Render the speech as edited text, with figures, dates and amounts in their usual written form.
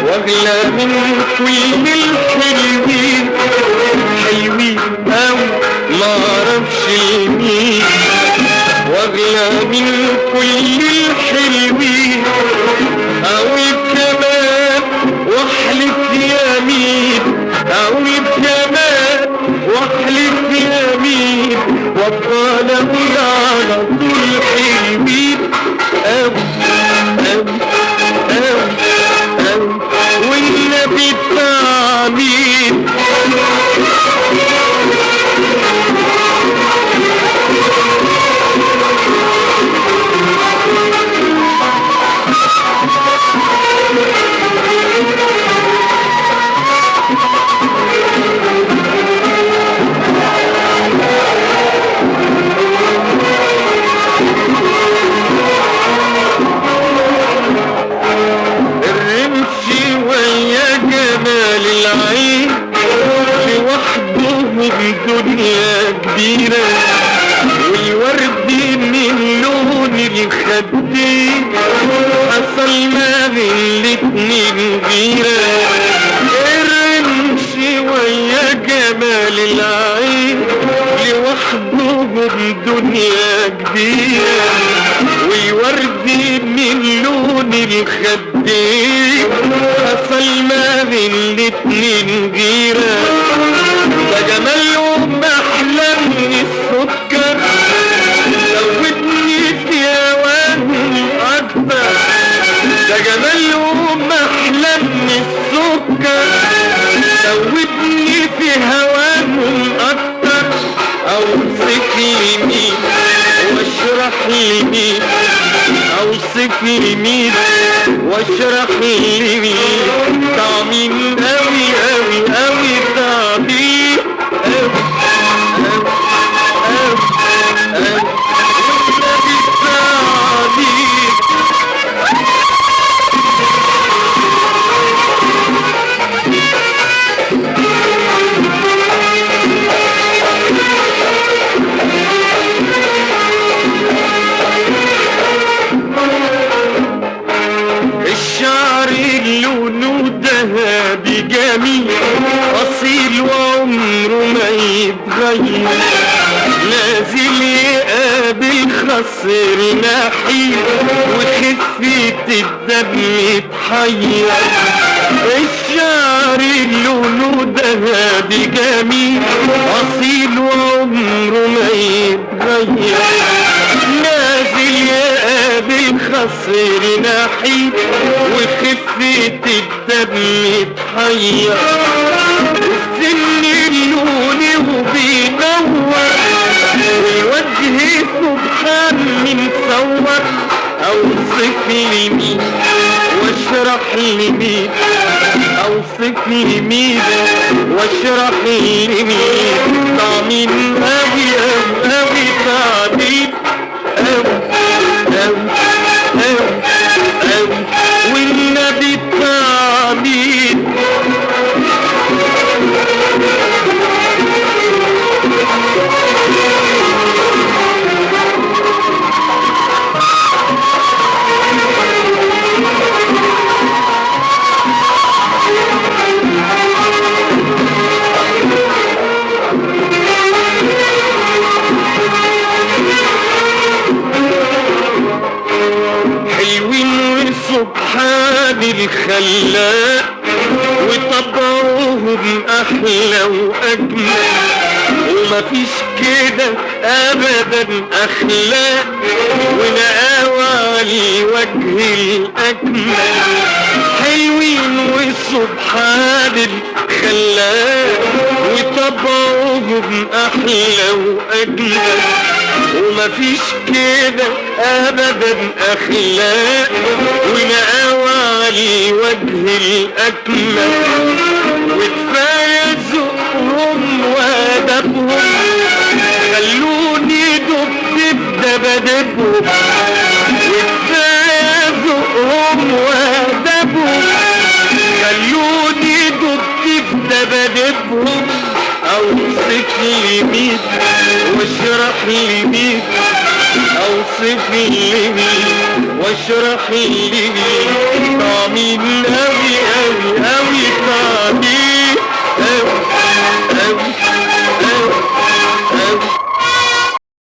واغلى من كل الحلوين، حلوين اوي معرفش مين، واغلى من كل الحلوين اوي كمان واحلف يمين، اوي كمان واحلف يمين، وافضل اقول على طول حلوين اوي اوي اوي اوي، والنبي بتاع مين؟ الدنيا كبيرة والورد من لون الخدين حصل ما بين الاتنين غيرة، الرمش ويا جمال العين لوحدهم دنيا كبيرة، والورد من لون الخدين حصل ما بين الاتنين غيرة، ده جمالهم احلى من السكر زودني في هواهم اكتر، ده جمالهم احلى من السكر زودني في هواهم اكتر، اوصف لي مين واشرح لي مين، اوصف لي مين واشرح لي مين، طعمين اوي اوي اوي طعمين اوي اوي اوي اوي، والنبي طعمين. الشعر لونه ذهبي جميل اصيل وعمره ما يتغير، نازل يقابل خصر نحيل وخفة الدم تحير، الشعر لونه ذهبي جميل اصيل وعمره ما يتغير، نازل يقابل خصر نحيل وخفة الدم تحير، السن اللوني وبينور والوجه سبحان من صور، اوصف لي مين واشرح لي مين، اوصف لي مين واشرح لي مين، طعمين اوي اوي اوي طعمين اوي اوي اوي اوي، والنبي طعمين. سبحان الخلاق وطبعهم احلى واجمل، ومفيش كده ابدا اخلاق ونقاوى على الوجه الاجمل، حلوين وسبحان الخلاق وطبعهم احلى واجمل، ومفيش كده ابدا اخلاق ونقاوة على الوجه الاكمل وكفاية ذوقهم وادبهم خلوني دب بدبدبهم وكفاية ذوقهم وادبهم خلوني دب بدبدبهم اوصف لي مين واشرح لي مين اوصف لي مين واشرح لي مين طعمين اوي اوي اوي طعمين اوي اوي